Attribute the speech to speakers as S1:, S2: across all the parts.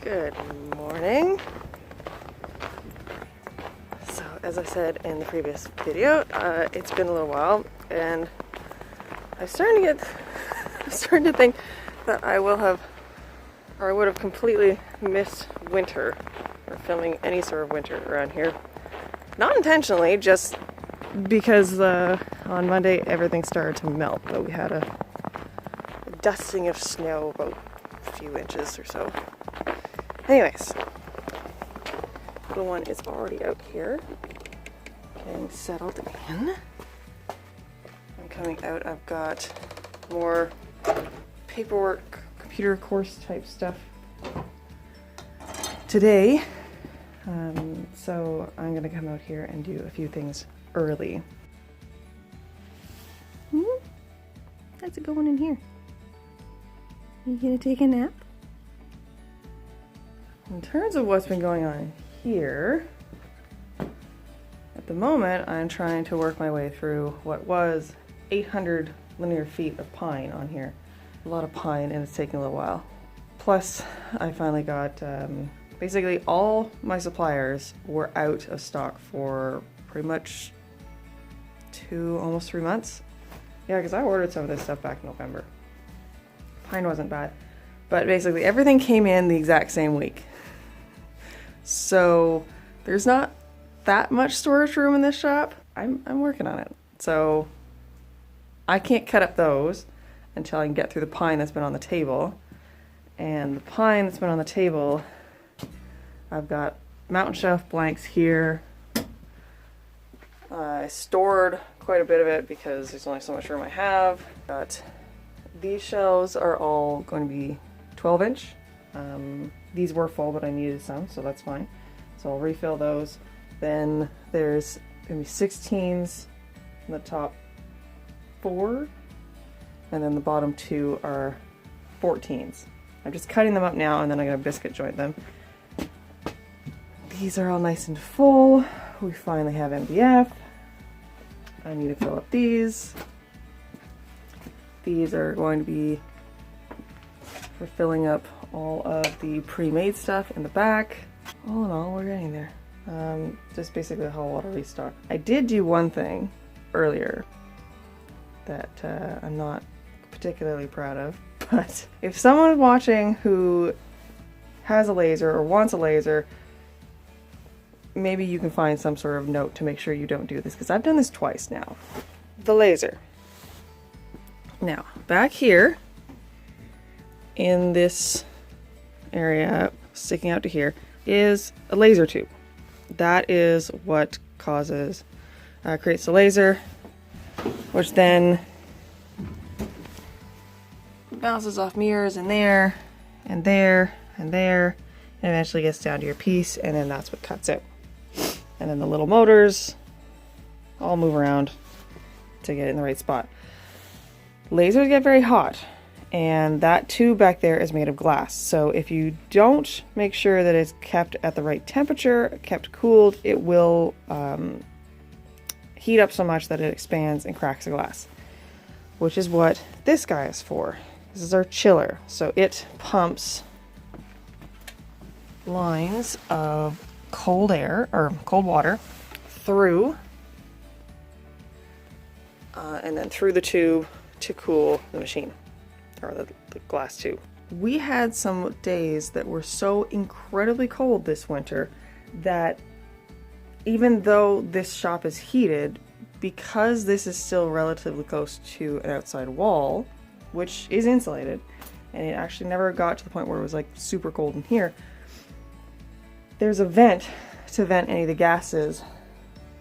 S1: Good morning. So as I said in the previous video, it's been a little while and I'm starting to think that I would have completely missed winter or filming any sort of winter around here. Not intentionally, just because on Monday everything started to melt, but we had a dusting of snow, about a few inches or so. Anyways, little one is already out here getting settled in. I'm coming out, I've got more paperwork, computer course type stuff today. So I'm gonna come out here and do a few things early. How's it going in here? You gonna take a nap? In terms of what's been going on here, at the moment I'm trying to work my way through what was 800 linear feet of pine on here. A lot of pine, and it's taking a little while. Plus, I finally got, basically all my suppliers were out of stock for pretty much almost 3 months. Yeah, because I ordered some of this stuff back in November. Pine wasn't bad, but basically everything came in the exact same week. So there's not that much storage room in this shop. I'm working on it. So I can't cut up those until I can get through the pine that's been on the table. And the pine that's been on the table, I've got mountain shelf blanks here. I stored quite a bit of it because there's only so much room I have. Got these shelves are all going to be 12-inch. These were full, but I needed some, so that's fine. So I'll refill those. Then there's going to be 16s in the top 4, and then the bottom 2 are 14s. I'm just cutting them up now, and then I'm going to biscuit joint them. These are all nice and full. We finally have MDF. I need to fill up these. These are going to be for filling up all of the pre-made stuff in the back. All in all, we're getting there. Just basically a whole lot of restock. I did do one thing earlier that I'm not particularly proud of, but if someone is watching who has a laser or wants a laser, maybe you can find some sort of note to make sure you don't do this, because I've done this twice now. The laser. Now, back here in this area sticking out to here is a laser tube. That is what creates the laser, which then bounces off mirrors in there and there and there, and eventually gets down to your piece, and then that's what cuts it. And then the little motors all move around to get it in the right spot. Lasers get very hot, and that tube back there is made of glass. So if you don't make sure that it's kept at the right temperature, kept cooled, it will heat up so much that it expands and cracks the glass, which is what this guy is for. This is our chiller. So it pumps lines of cold air or cold water through and then through the tube to cool the machine, or the glass tube. We had some days that were so incredibly cold this winter that even though this shop is heated, because this is still relatively close to an outside wall, which is insulated, and it actually never got to the point where it was like super cold in here, there's a vent to vent any of the gases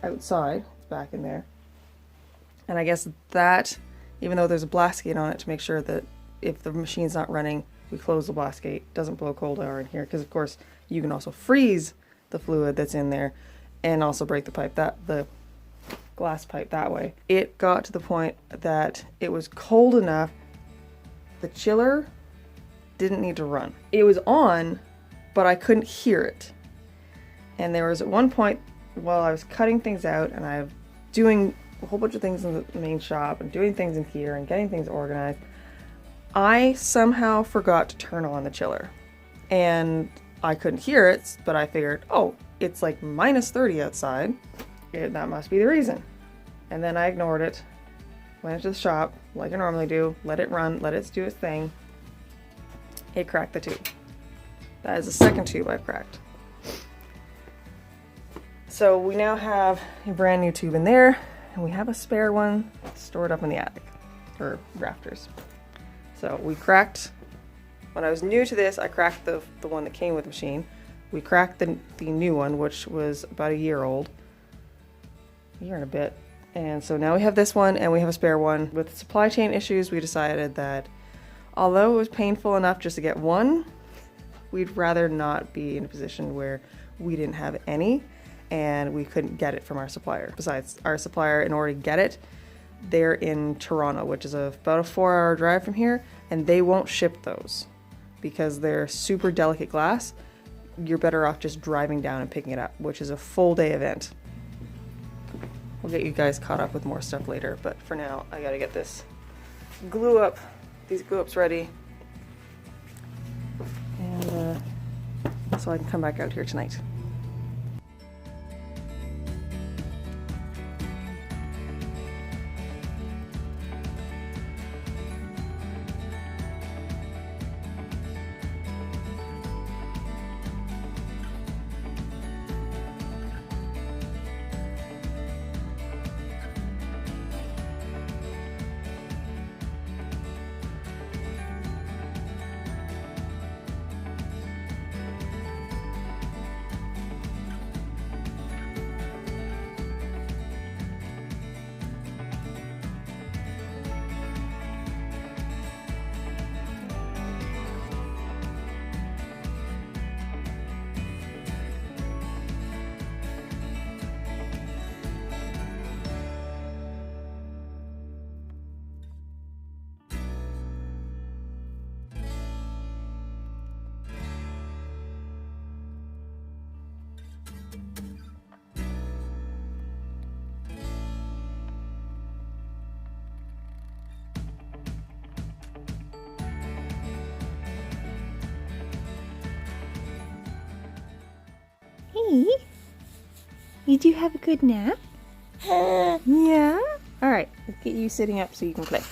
S1: outside. It's back in there. And I guess that, even though there's a blast gate on it to make sure that if the machine's not running, we close the blast gate, doesn't blow cold air in here, because of course you can also freeze the fluid that's in there and also break the glass pipe that way. It got to the point that it was cold enough the chiller didn't need to run. It was on, but I couldn't hear it. And there was at one point while I was cutting things out and I was doing a whole bunch of things in the main shop and doing things in here and getting things organized, I somehow forgot to turn on the chiller. And I couldn't hear it, but I figured, oh, it's like -30 outside. That must be the reason. And then I ignored it, went into the shop like I normally do, let it run, let it do its thing. It cracked the tube. That is the second tube I've cracked. So we now have a brand new tube in there, and we have a spare one stored up in the attic, or rafters. So we cracked, when I was new to this, I cracked the one that came with the machine. We cracked the new one, which was about a year old. A year and a bit. And so now we have this one, and we have a spare one. With supply chain issues, we decided that although it was painful enough just to get one, we'd rather not be in a position where we didn't have any and we couldn't get it from our supplier. Besides, our supplier, in order to get it, they're in Toronto, which is about a 4-hour drive from here, and they won't ship those because they're super delicate glass. You're better off just driving down and picking it up, which is a full day event. We'll get you guys caught up with more stuff later, but for now, I gotta get this these glue ups ready, and so I can come back out here tonight.
S2: Hey, did you have a good nap? Yeah? Alright, let's get you sitting up so you can play.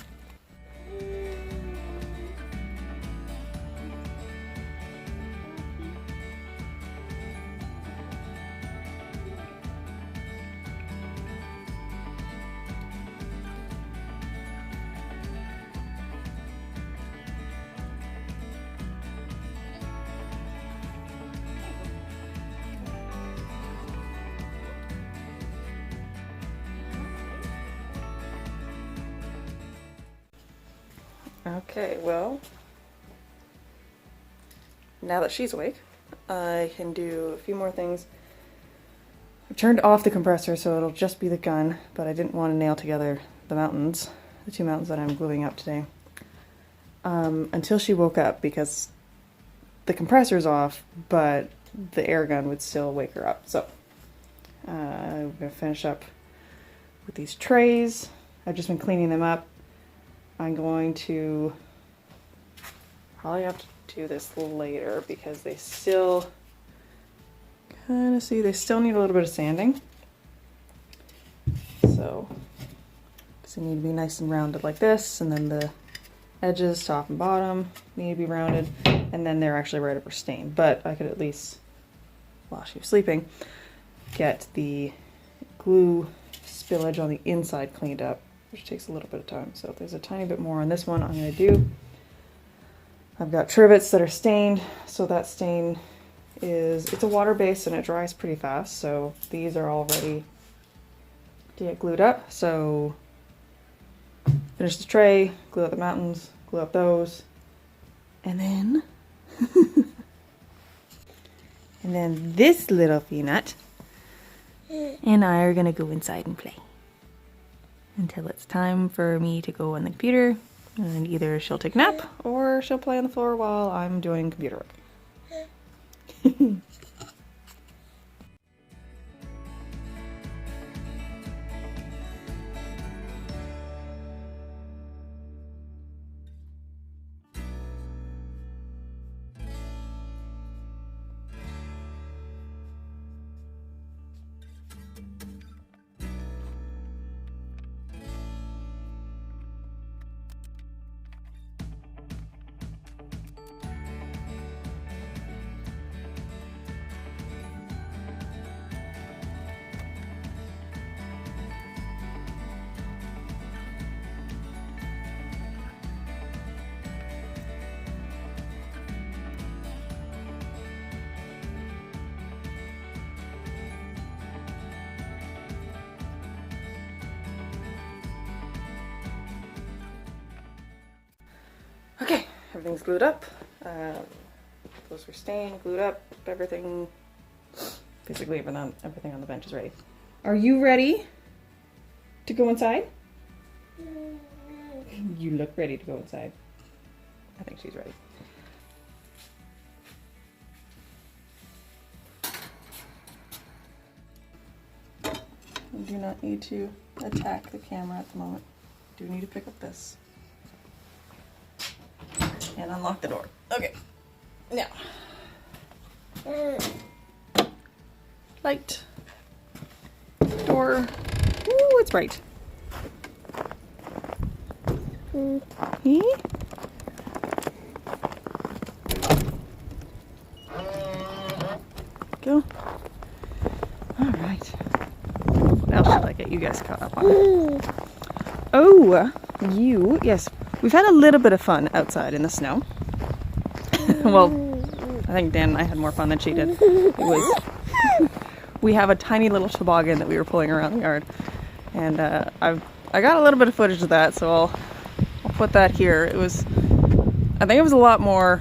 S1: Okay, well, now that she's awake, I can do a few more things. I turned off the compressor so it'll just be the gun, but I didn't want to nail together the mountains, the 2 mountains that I'm gluing up today, until she woke up, because the compressor's off, but the air gun would still wake her up. So I'm going to finish up with these trays. I've just been cleaning them up. I'm going to probably have to do this later because they still they still need a little bit of sanding. So they need to be nice and rounded like this, and then the edges, top and bottom, need to be rounded, and then they're actually ready for stain. But I could at least, while she was sleeping, get the glue spillage on the inside cleaned up, which takes a little bit of time. So if there's a tiny bit more on this one, I'm going to do. I've got trivets that are stained, so that stain it's a water base and it dries pretty fast, so these are all ready to get glued up. So finish the tray, glue up the mountains, glue up those, and then and then this little peanut and I are gonna go inside and play until it's time for me to go on the computer, and either she'll take a nap or she'll play on the floor while I'm doing computer work. Okay, everything's glued up. Those were staying, glued up, everything. Basically everything on the bench is ready. Are you ready to go inside? You look ready to go inside. I think she's ready. You do not need to attack the camera at the moment. You do need to pick up this. And unlock the door. Okay. Now. Light. Door. Ooh, it's bright. Hey? Go. All right. What else should I get you guys caught up on? Oh, yes. We've had a little bit of fun outside in the snow. Well, I think Dan and I had more fun than she did. We have a tiny little toboggan that we were pulling around the yard. And I got a little bit of footage of that, so I'll put that here. I think it was a lot more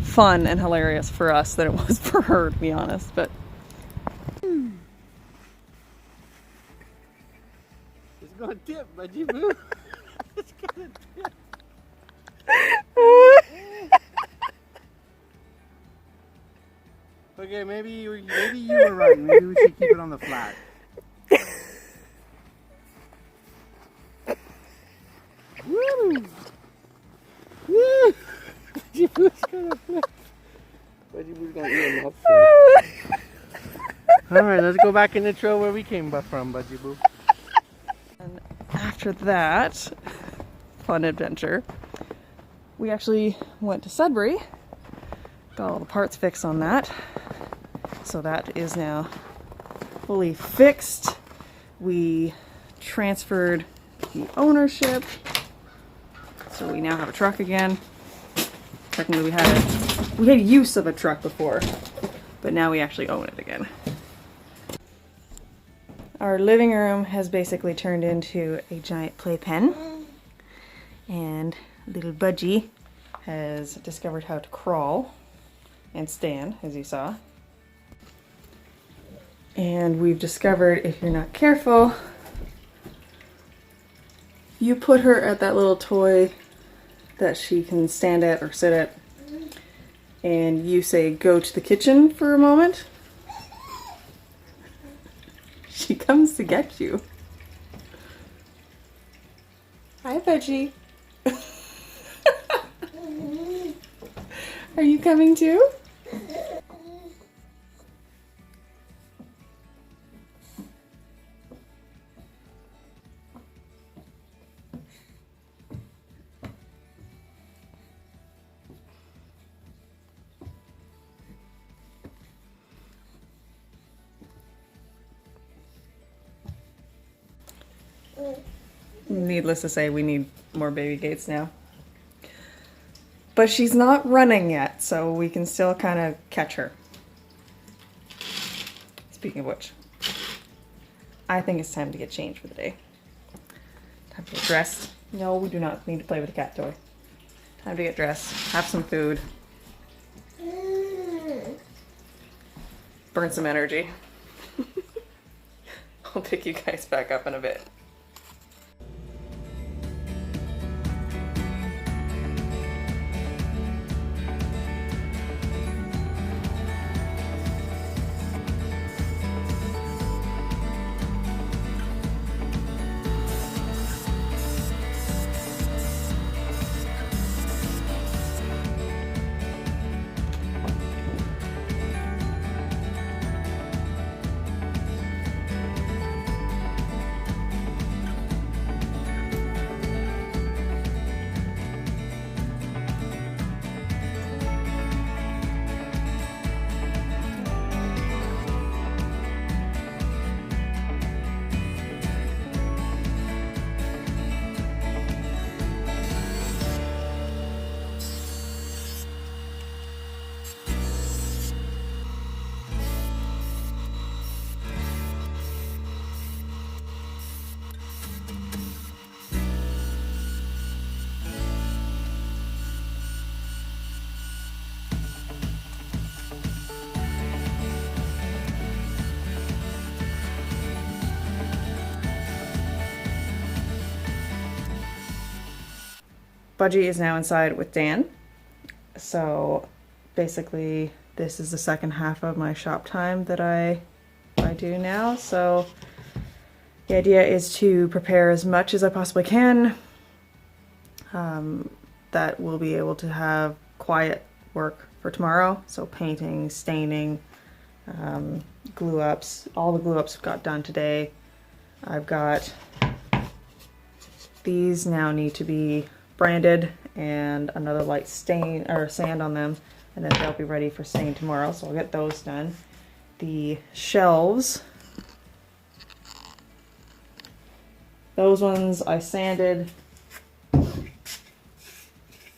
S1: fun and hilarious for us than it was for her, to be honest. But
S3: it's gonna tip, Budgie Boo. It's gonna tip. Okay, maybe you were right. Maybe we should keep it on the flat. Woo! Woo! Budgie Boo's gonna flip. Budgie Boo's gonna eat him up. Alright, let's go back in the trail where we came from, Budgie Boo.
S1: And after that fun adventure, we actually went to Sudbury, got all the parts fixed on that. So that is now fully fixed. We transferred the ownership. So we now have a truck again. Technically we had use of a truck before, but now we actually own it again. Our living room has basically turned into a giant playpen, and little Budgie has discovered how to crawl and stand, as you saw. And we've discovered, if you're not careful, you put her at that little toy that she can stand at or sit at, and you say, go to the kitchen for a moment. She comes to get you. Hi, Budgie. Are you coming too? Needless to say, we need more baby gates now. But she's not running yet, so we can still kind of catch her. Speaking of which, I think it's time to get changed for the day. Time to get dressed. No, we do not need to play with the cat toy. Time to get dressed, have some food, burn some energy. I'll pick you guys back up in a bit. Budgie is now inside with Dan. So basically this is the second half of my shop time that I do now. So the idea is to prepare as much as I possibly can. That we'll be able to have quiet work for tomorrow. So painting, staining, glue ups. All the glue ups got done today. I've got these now need to be branded and another light stain or sand on them, and then they'll be ready for stain tomorrow. So I'll get those done. The shelves, those ones I sanded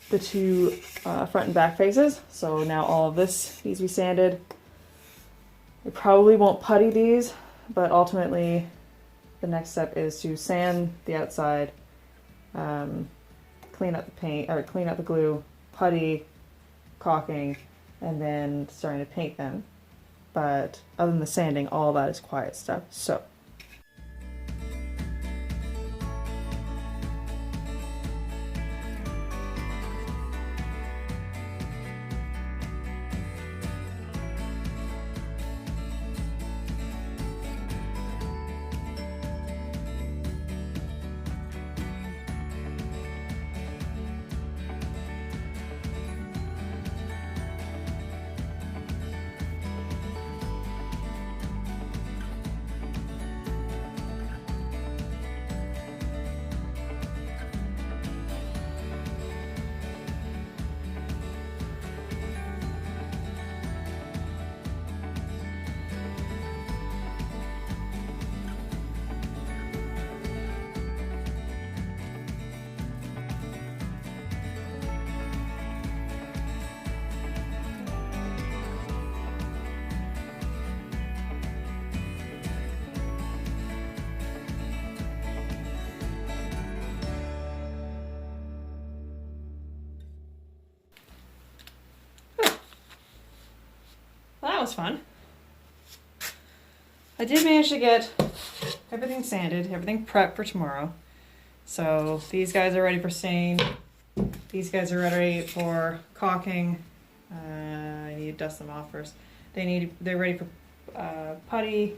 S1: the two front and back faces. So now all of this needs to be sanded. I probably won't putty these, but ultimately the next step is to sand the outside, clean up the paint or clean up the glue, putty, caulking, and then starting to paint them. But other than the sanding, all that is quiet stuff. So that was fun. I did manage to get everything sanded, everything prepped for tomorrow. So these guys are ready for stain. These guys are ready for caulking. I need to dust them off first. They're ready for putty,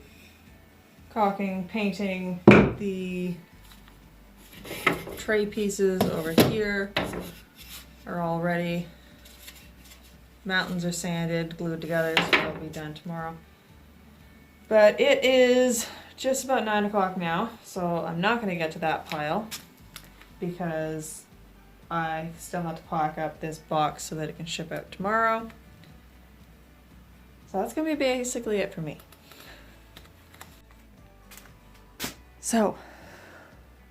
S1: caulking, painting. The tray pieces over here are all ready. Mountains are sanded, glued together, so that'll be done tomorrow. But it is just about 9 o'clock now, so I'm not going to get to that pile because I still have to pack up this box so that it can ship out tomorrow. So that's going to be basically it for me. So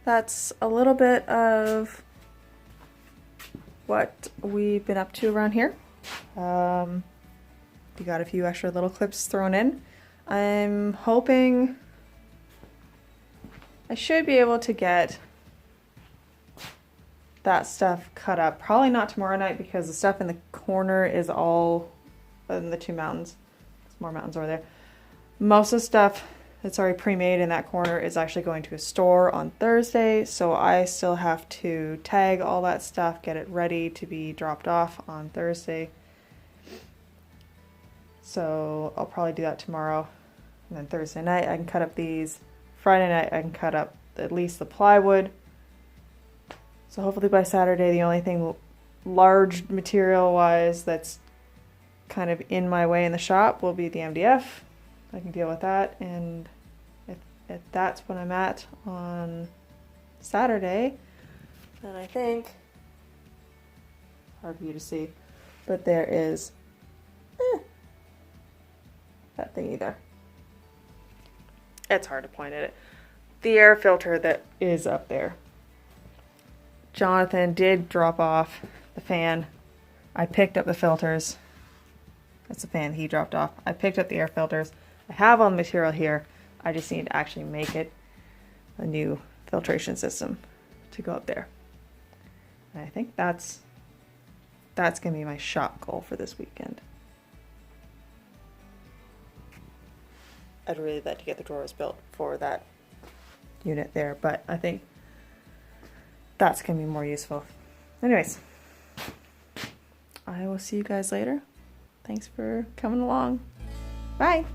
S1: that's a little bit of what we've been up to around here. We got a few extra little clips thrown in. I'm hoping I should be able to get that stuff cut up. Probably not tomorrow night because the stuff in the corner is all in the two mountains. There's more mountains over there. Most of the stuff that's already pre-made in that corner is actually going to a store on Thursday, so I still have to tag all that stuff, get it ready to be dropped off on Thursday. So I'll probably do that tomorrow, and then Thursday night I can cut up these. Friday night I can cut up at least the plywood. So hopefully by Saturday the only thing large material wise that's kind of in my way in the shop will be the MDF. I can deal with that, and if that's what I'm at on Saturday, then I think, hard for you to see, but there is that thing either. It's hard to point at it. The air filter that is up there. Jonathan did drop off the fan. I picked up the filters. That's the fan he dropped off. I picked up the air filters. I have all the material here. I just need to actually make it a new filtration system to go up there. And I think that's gonna be my shop goal for this weekend. I'd really like to get the drawers built for that unit there, but I think that's gonna be more useful Anyways, I will see you guys later. Thanks for coming along. Bye.